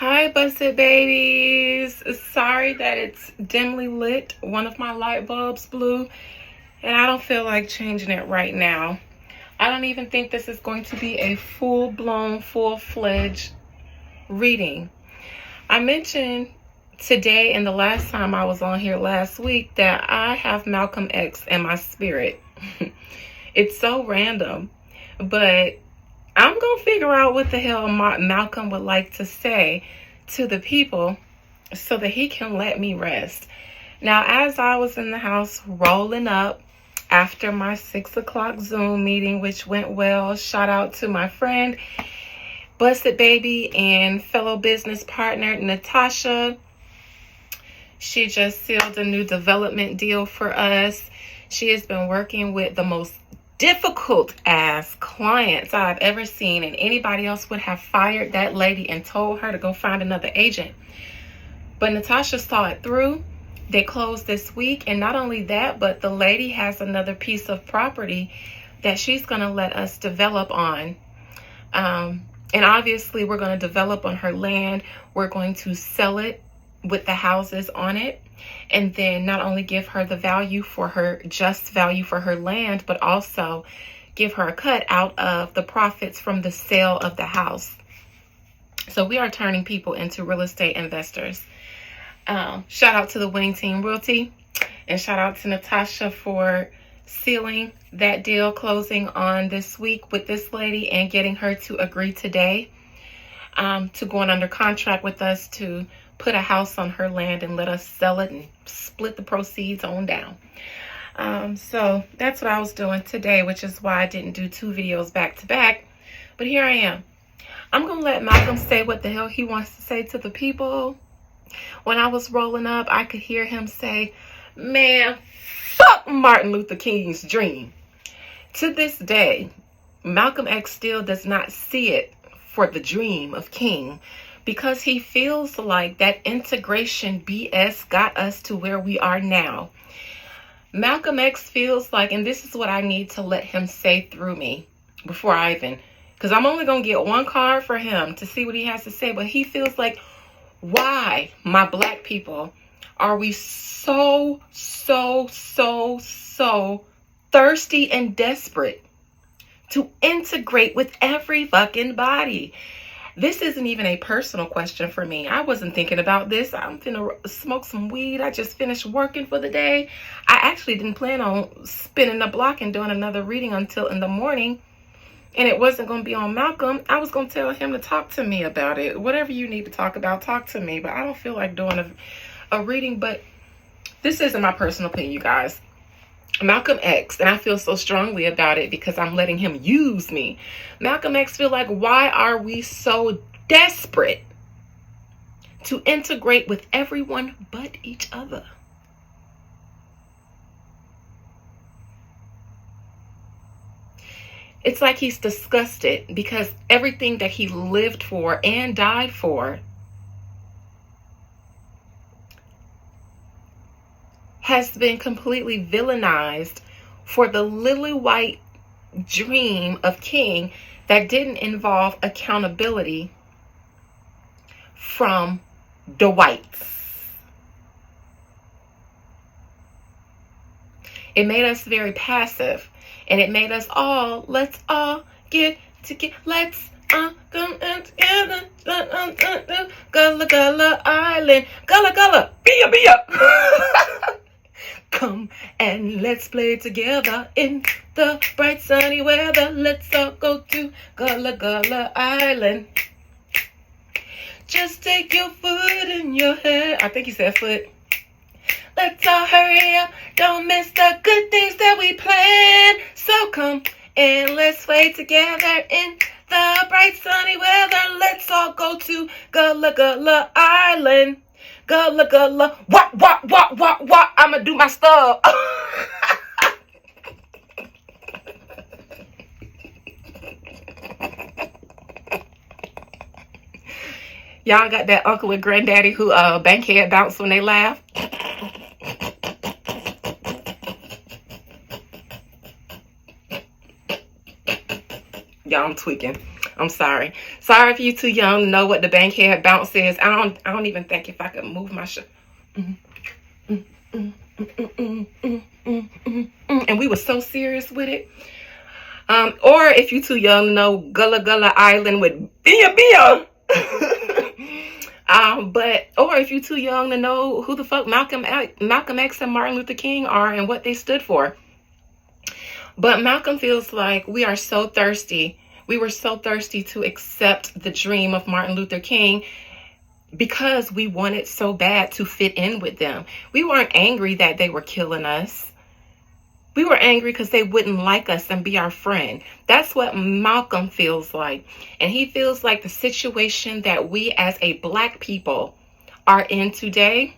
Hi, Busted Babies. Sorry that it's dimly lit. One of my light bulbs blew, and I don't feel like changing it right now. I don't even think this is going to be a full-blown, full-fledged reading. I mentioned today and the last time I was on here last week that I have Malcolm X in my spirit. It's so random, but I'm going to figure out what the hell Malcolm would like to say to the people so that he can let me rest. Now, as I was in the house rolling up after my 6 o'clock Zoom meeting, which went well, shout out to my friend, Busted Baby, and fellow business partner, Natasha. She just sealed a new development deal for us. She has been working with the most difficult ass clients I've ever seen, and anybody else would have fired that lady and told her to go find another agent. But Natasha saw it through. They closed this week, and not only that, but the lady has another piece of property that she's going to let us develop on. And obviously we're going to develop on her land. We're going to sell it with the houses on it, and then not only give her the value for her, just value for her land, but also give her a cut out of the profits from the sale of the house. So we are turning people into real estate investors. Shout out to the Winning Team Realty, and shout out to Natasha for sealing that deal, closing on this week with this lady and getting her to agree today to going under contract with us to put a house on her land and let us sell it and split the proceeds on down. So that's what I was doing today, which is why I didn't do 2 videos back to back. But here I am. I'm going to let Malcolm say what the hell he wants to say to the people. When I was rolling up, I could hear him say, man, fuck Martin Luther King's dream. To this day, Malcolm X still does not see it for the dream of King, because he feels like that integration BS got us to where we are now. Malcolm X feels like, and this is what I need to let him say through me before I even, because I'm only going to get 1 card for him to see what he has to say, but he feels like, why, my black people, are we so thirsty and desperate to integrate with every fucking body? This isn't even a personal question for me. I wasn't thinking about this. I'm finna smoke some weed. I just finished working for the day. I actually didn't plan on spinning the block and doing another reading until in the morning. And it wasn't going to be on Malcolm. I was going to tell him to talk to me about it. Whatever you need to talk about, talk to me. But I don't feel like doing a reading. But this isn't my personal opinion, you guys. Malcolm X, and I feel so strongly about it because I'm letting him use me. Malcolm X feel like, why are we so desperate to integrate with everyone but each other? It's like he's disgusted because everything that he lived for and died for has been completely villainized for the lily white dream of King that didn't involve accountability from the whites. It made us very passive, and it made us all, let's all get together, let's come in together, Gullah Gullah Island, Gullah Gullah, be-ya. Come and let's play together in the bright sunny weather. Let's all go to Gullah Gullah Island. Just take your foot in your head. I think he said foot. Let's all hurry up. Don't miss the good things that we planned. So come and let's play together in the bright sunny weather. Let's all go to Gullah Gullah Island. Gullah Gullah, what, I'ma do my stuff. Y'all got that uncle and granddaddy who bankhead bounce when they laugh? Y'all, I'm tweaking. I'm sorry. Sorry if you too young to know what the bankhead bounce is. I don't even think if I could move my and we were so serious with it. Or if you too young to know Gullah Gullah Island with Bia Bia. Or if you too young to know who the fuck Malcolm X and Martin Luther King are and what they stood for. But Malcolm feels like we are so thirsty. We were so thirsty to accept the dream of Martin Luther King because we wanted so bad to fit in with them. We weren't angry that they were killing us. We were angry because they wouldn't like us and be our friend. That's what Malcolm feels like. And he feels like the situation that we as a Black people are in today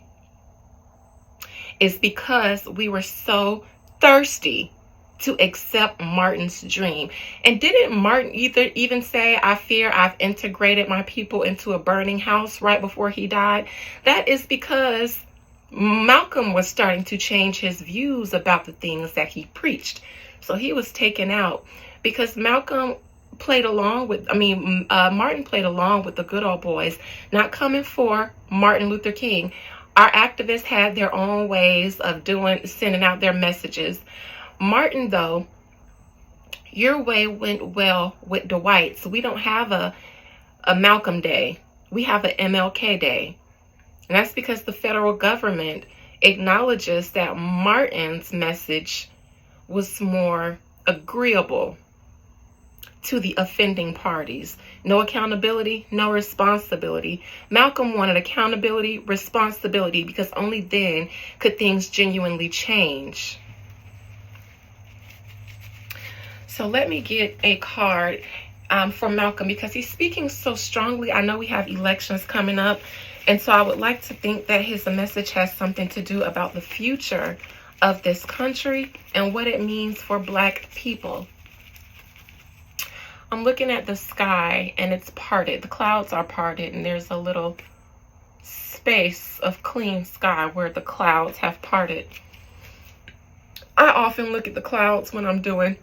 is because we were so thirsty to accept Martin's dream. And didn't Martin even say, I fear I've integrated my people into a burning house right before he died? That is because Malcolm was starting to change his views about the things that he preached. So he was taken out because Malcolm played along with, Martin played along with the good old boys, not coming for Martin Luther King. Our activists had their own ways of sending out their messages. Martin, though, your way went well with Dwight. So we don't have a Malcolm Day. We have an MLK Day. And that's because the federal government acknowledges that Martin's message was more agreeable to the offending parties. No accountability, no responsibility. Malcolm wanted accountability, responsibility, because only then could things genuinely change. So let me get a card for Malcolm because he's speaking so strongly. I know we have elections coming up. And so I would like to think that his message has something to do about the future of this country and what it means for Black people. I'm looking at the sky and it's parted. The clouds are parted and there's a little space of clean sky where the clouds have parted. I often look at the clouds when I'm doing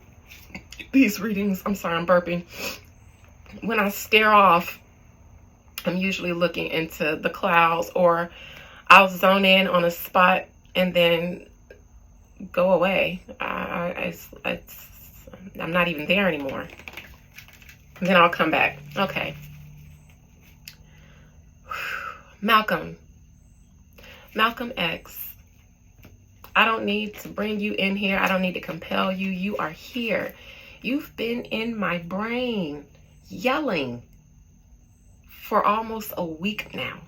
these readings. I'm sorry, I'm burping. When I stare off, I'm usually looking into the clouds, or I'll zone in on a spot and then go away. I'm not even there anymore. And then I'll come back. Okay. Malcolm X. I don't need to bring you in here. I don't need to compel you. You are here. You've been in my brain yelling for almost a week now.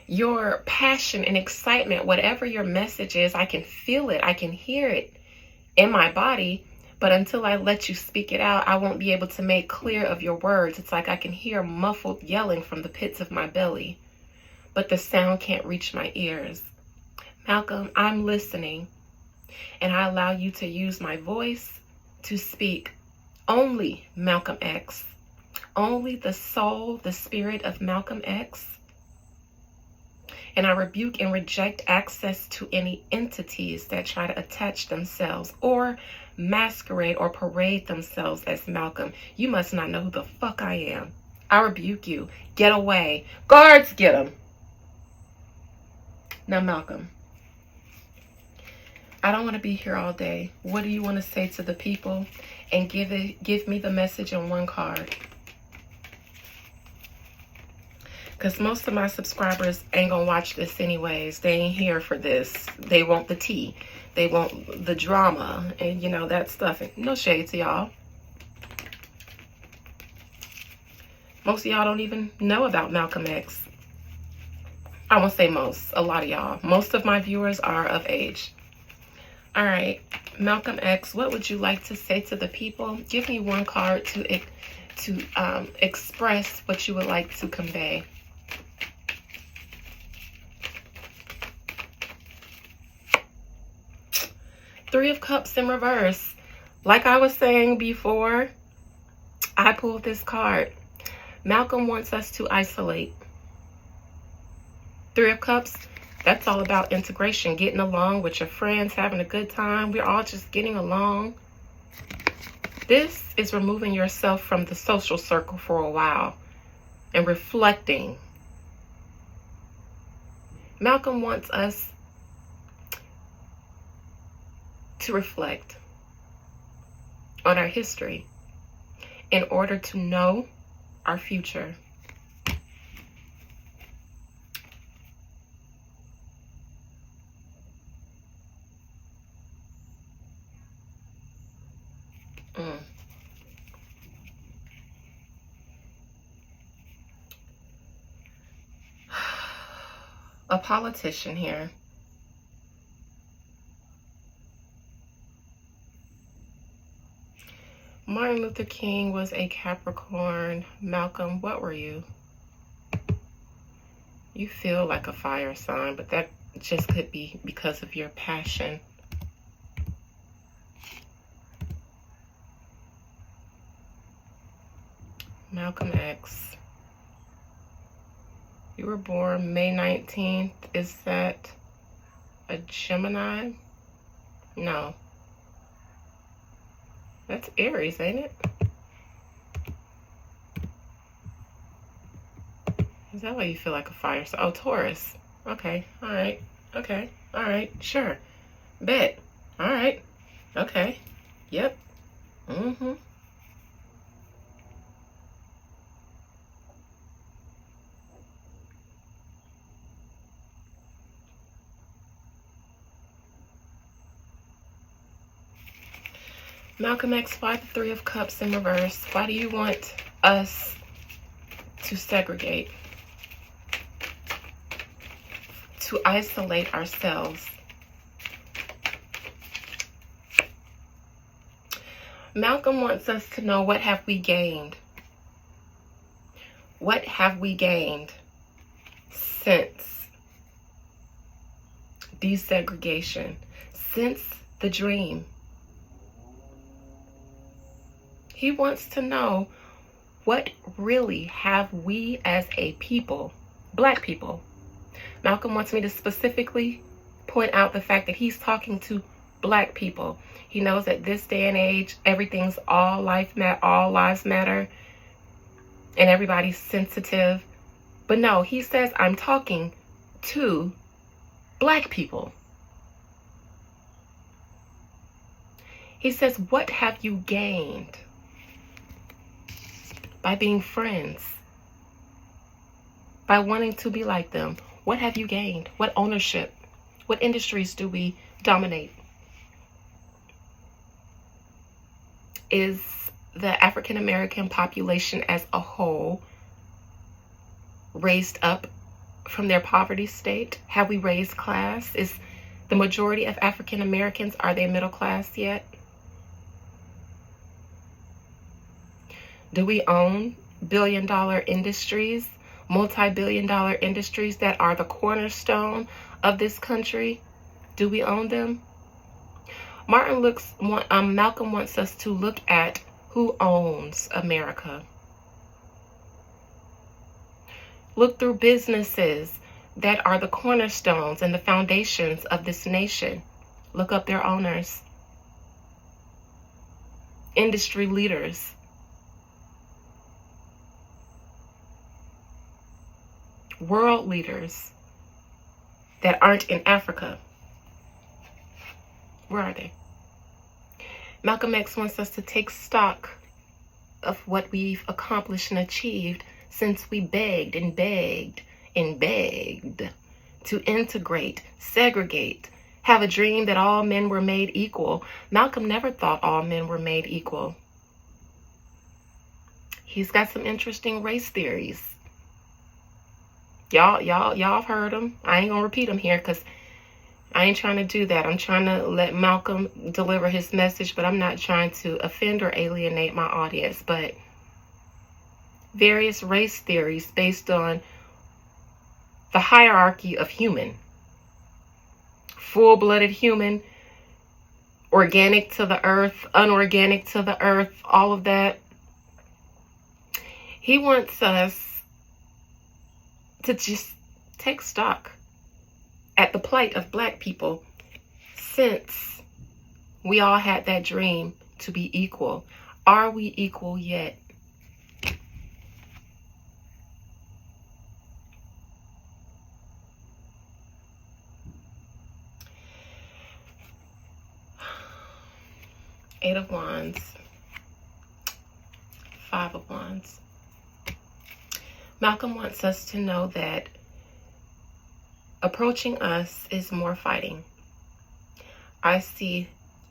Your passion and excitement, whatever your message is, I can feel it. I can hear it in my body. But until I let you speak it out, I won't be able to make clear of your words. It's like I can hear muffled yelling from the pits of my belly, but the sound can't reach my ears. Malcolm, I'm listening, and I allow you to use my voice to speak. Only Malcolm X. Only the soul, the spirit of Malcolm X. And I rebuke and reject access to any entities that try to attach themselves or masquerade or parade themselves as Malcolm. You must not know who the fuck I am. I rebuke you. Get away. Guards, get him. Now, Malcolm, I don't want to be here all day. What do you want to say to the people? And give me the message in one card. Because most of my subscribers ain't gonna watch this anyways. They ain't here for this. They want the tea. They want the drama and, you know, that stuff. And no shade to y'all. Most of y'all don't even know about Malcolm X. I won't say most. A lot of y'all. Most of my viewers are of age. All right. Malcolm X, what would you like to say to the people? Give me one card to express what you would like to convey. Three of Cups in reverse. Like I was saying before, I pulled this card. Malcolm wants us to isolate. Three of Cups, that's all about integration, getting along with your friends, having a good time. We're all just getting along. This is removing yourself from the social circle for a while and reflecting. Malcolm wants us to reflect on our history in order to know our future. A politician here. Martin Luther King was a Capricorn. Malcolm, what were you? You feel like a fire sign, but that just could be because of your passion. Malcolm X. You were born May 19th. Is that a Gemini? No. That's Aries, ain't it? Is that why you feel like a fire sign? Oh, Taurus. Okay. All right. Okay. All right. Sure. Bet. All right. Okay. Yep. Mm-hmm. Malcolm X, 5 the 3 of Cups in reverse. Why do you want us to segregate? To isolate ourselves? Malcolm wants us to know, what have we gained? What have we gained since desegregation? Since the dream? He wants to know, what really have we as a people, Black people? Malcolm wants me to specifically point out the fact that he's talking to Black people. He knows that this day and age, everything's all lives matter, and everybody's sensitive. But no, he says, I'm talking to Black people. He says, what have you gained by being friends, by wanting to be like them? What have you gained? What ownership? What industries do we dominate? Is the African American population as a whole raised up from their poverty state? Have we raised class? Is the majority of African Americans, are they middle class yet? Do we own billion-dollar industries, multi-billion-dollar industries that are the cornerstone of this country? Do we own them? Malcolm wants us to look at who owns America. Look through businesses that are the cornerstones and the foundations of this nation. Look up their owners. Industry leaders. World leaders that aren't in Africa. Where are they? Malcolm X wants us to take stock of what we've accomplished and achieved since we begged and begged and begged to integrate, segregate, have a dream that all men were made equal. Malcolm never thought all men were made equal. He's got some interesting race theories. Y'all have heard them. I ain't gonna repeat them here because I ain't trying to do that. I'm trying to let Malcolm deliver his message, but I'm not trying to offend or alienate my audience. But various race theories based on the hierarchy of human. Full-blooded human, organic to the earth, unorganic to the earth, all of that. He wants us to just take stock at the plight of Black people since we all had that dream to be equal. Are we equal yet? Eight of Wands, Five of Wands. Malcolm wants us to know that approaching us is more fighting. I see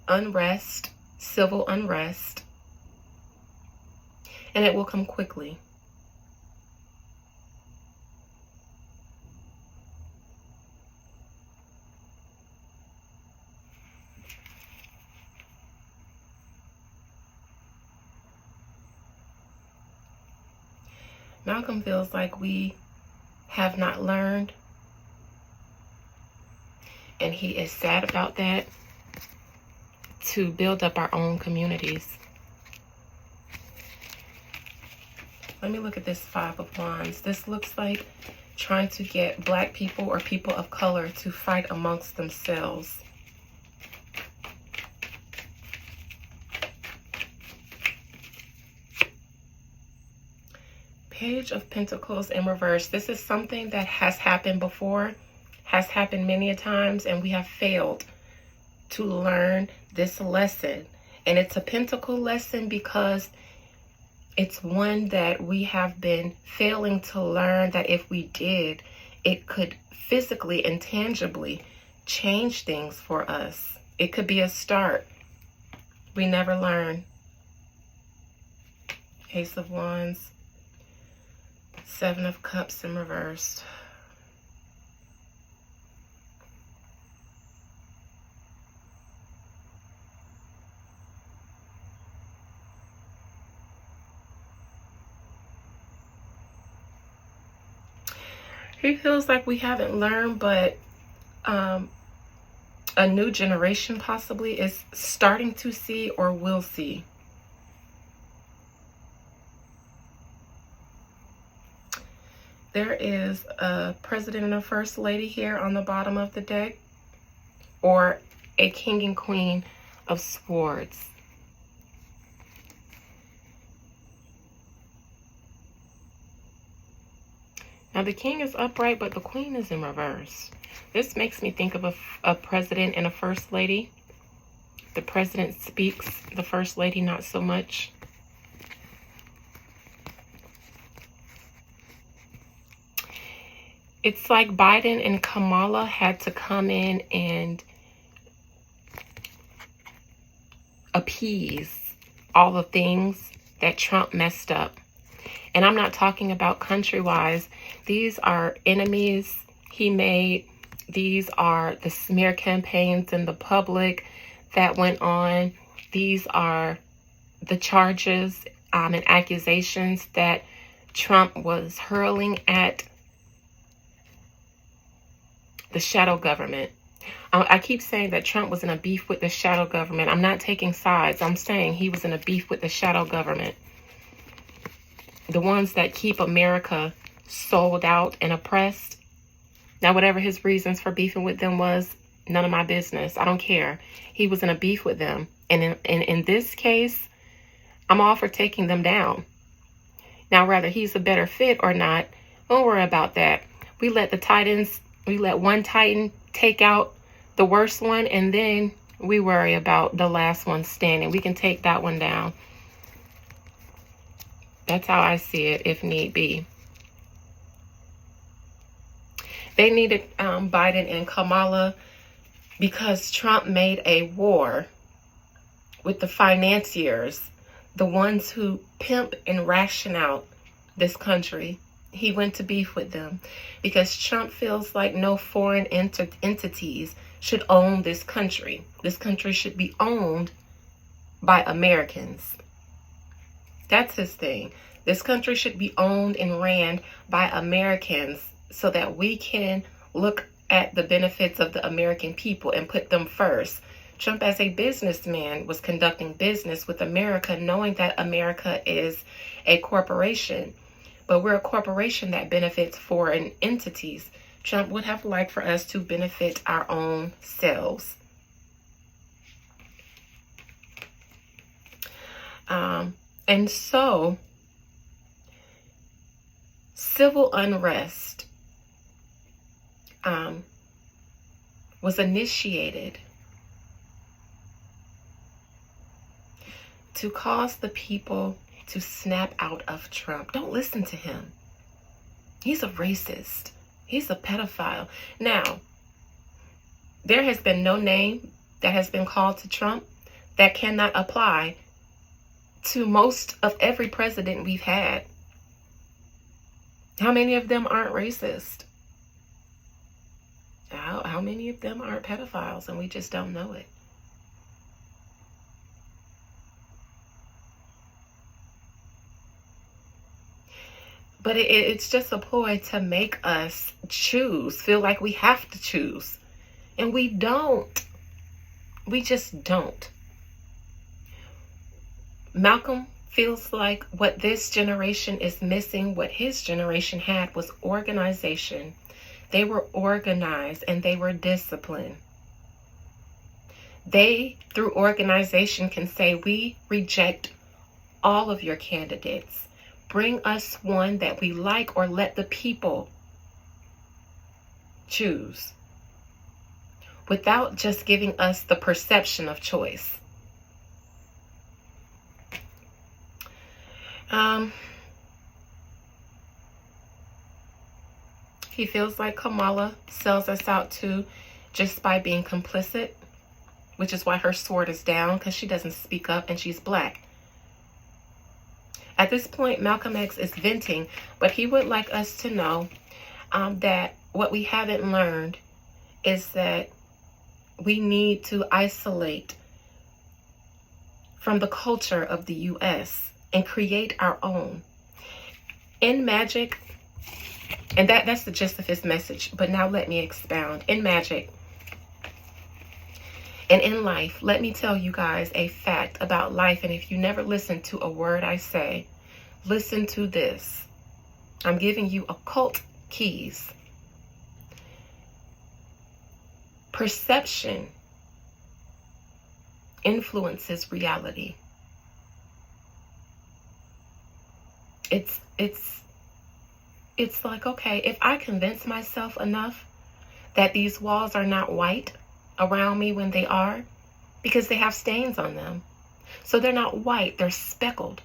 unrest, civil unrest, and it will come quickly. Malcolm feels like we have not learned, and he is sad about that, to build up our own communities. Let me look at this Five of Wands. This looks like trying to get Black people or people of color to fight amongst themselves. Page of Pentacles in reverse. This is something that has happened before, has happened many a times, and we have failed to learn this lesson. And it's a Pentacle lesson because it's one that we have been failing to learn, that if we did, it could physically and tangibly change things for us. It could be a start. We never learn. Ace of Wands, Seven of Cups in reverse. He feels like we haven't learned, but a new generation possibly is starting to see or will see. There is a president and a first lady here on the bottom of the deck, or a king and queen of swords. Now the king is upright, but the queen is in reverse. This makes me think of a president and a first lady. The president speaks, the first lady not so much. It's like Biden and Kamala had to come in and appease all the things that Trump messed up. And I'm not talking about country-wise. These are enemies he made. These are the smear campaigns in the public that went on. These are the charges and accusations that Trump was hurling at the shadow government. I keep saying that Trump was in a beef with the shadow government. I'm not taking sides. I'm saying he was in a beef with the shadow government. The ones that keep America sold out and oppressed. Now, whatever his reasons for beefing with them was, none of my business. I don't care. He was in a beef with them. And in this case, I'm all for taking them down. Now, whether he's a better fit or not, don't worry about that. We let one Titan take out the worst one, and then we worry about the last one standing. We can take that one down. That's how I see it, if need be. They needed Biden and Kamala because Trump made a war with the financiers, the ones who pimp and ration out this country. He went to beef with them because Trump feels like no foreign entities should own this country. This country should be owned by Americans. That's his thing. This country should be owned and ran by Americans so that we can look at the benefits of the American people and put them first. Trump, as a businessman, was conducting business with America, knowing that America is a corporation. But we're a corporation that benefits foreign entities. Trump would have liked for us to benefit our own selves. And so civil unrest was initiated to cause the people to snap out of Trump. Don't listen to him. He's a racist. He's a pedophile. Now, there has been no name that has been called to Trump that cannot apply to most of every president we've had. How many of them aren't racist? How many of them aren't pedophiles and we just don't know it? But it's just a ploy to make us choose, feel like we have to choose. And we don't. We just don't. Malcolm feels like what this generation is missing, what his generation had, was organization. They were organized and they were disciplined. They, through organization, can say, we reject all of your candidates. Bring us one that we like, or let the people choose, without just giving us the perception of choice. He feels like Kamala sells us out too, just by being complicit, which is why her sword is down, because she doesn't speak up and she's black. At this point, Malcolm X is venting, but he would like us to know that what we haven't learned is that we need to isolate from the culture of the U.S. and create our own. In magic, and that's the gist of his message, but now let me expound. In magic and in life, let me tell you guys a fact about life, and if you never listen to a word I say, listen to this. I'm giving you occult keys. Perception influences reality. It's like, okay, if I convince myself enough that these walls are not white around me when they are, because they have stains on them. So they're not white, they're speckled.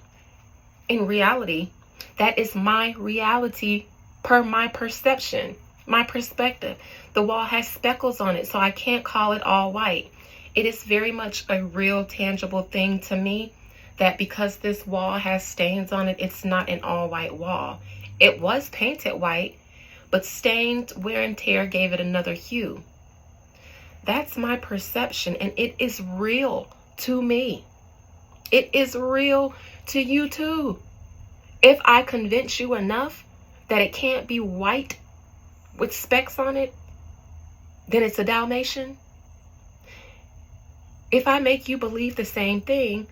In reality, that is my reality per my perception, my perspective. The wall has speckles on it, so I can't call it all white. It is very much a real, tangible thing to me that because this wall has stains on it, it's not an all white wall. It was painted white, but stained wear and tear gave it another hue. That's my perception, and it is real to me. It is real to you too. If I convince you enough that it can't be white with specks on it, then it's a Dalmatian. If I make you believe the same thing,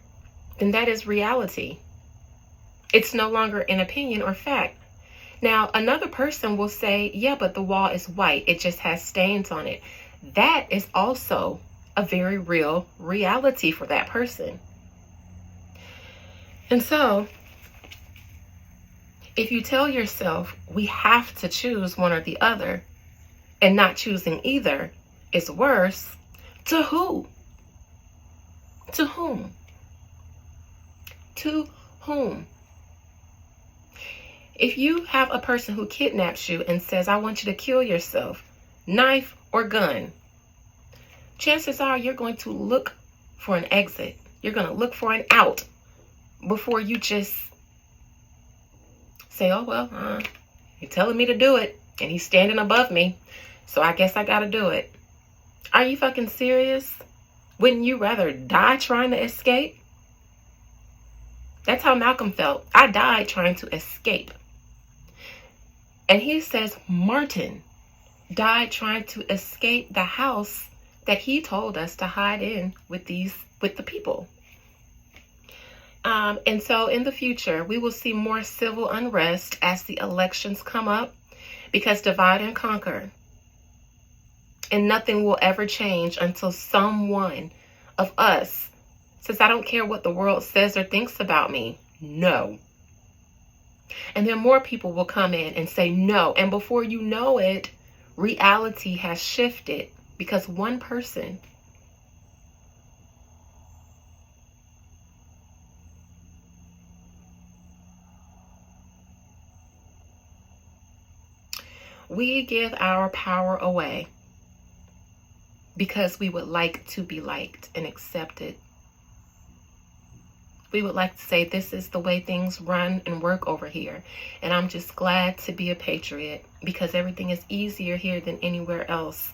then that is reality. It's no longer an opinion or fact. Now, another person will say, yeah, but the wall is white. It just has stains on it. That is also a very real reality for that person. And so, if you tell yourself we have to choose one or the other, and not choosing either is worse, to who? To whom? To whom? If you have a person who kidnaps you and says, I want you to kill yourself, knife or gun, chances are you're going to look for an exit. You're going to look for an out before you just say, oh, well, you're telling me to do it and he's standing above me, so I guess I got to do it. Are you fucking serious? Wouldn't you rather die trying to escape? That's how Malcolm felt. I died trying to escape. And he says Martin died trying to escape the house that he told us to hide in with the people. And so in the future, we will see more civil unrest as the elections come up, because divide and conquer. And nothing will ever change until someone of us Says, I don't care what the world says or thinks about me. No. And then more people will come in and say no. And before you know it, reality has shifted because one person we give our power away because we would like to be liked and accepted. We would like to say, this is the way things run and work over here. And I'm just glad to be a patriot because everything is easier here than anywhere else.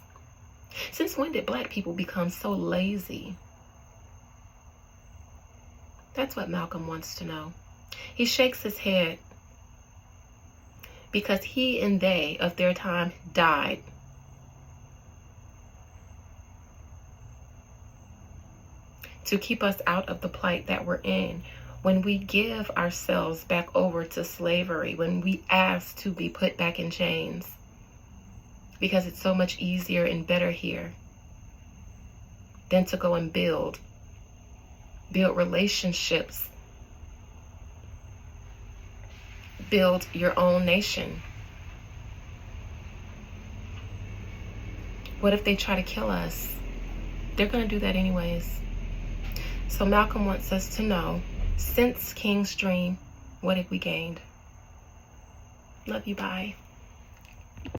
Since when did Black people become so lazy? That's what Malcolm wants to know. He shakes his head because he and they of their time died. To keep us out of the plight that we're in. When we give ourselves back over to slavery, when we ask to be put back in chains, because it's so much easier and better here than to go and build relationships, build your own nation. What if they try to kill us? They're going to do that anyways. So Malcolm wants us to know, since King's Dream, what have we gained? Love you, bye.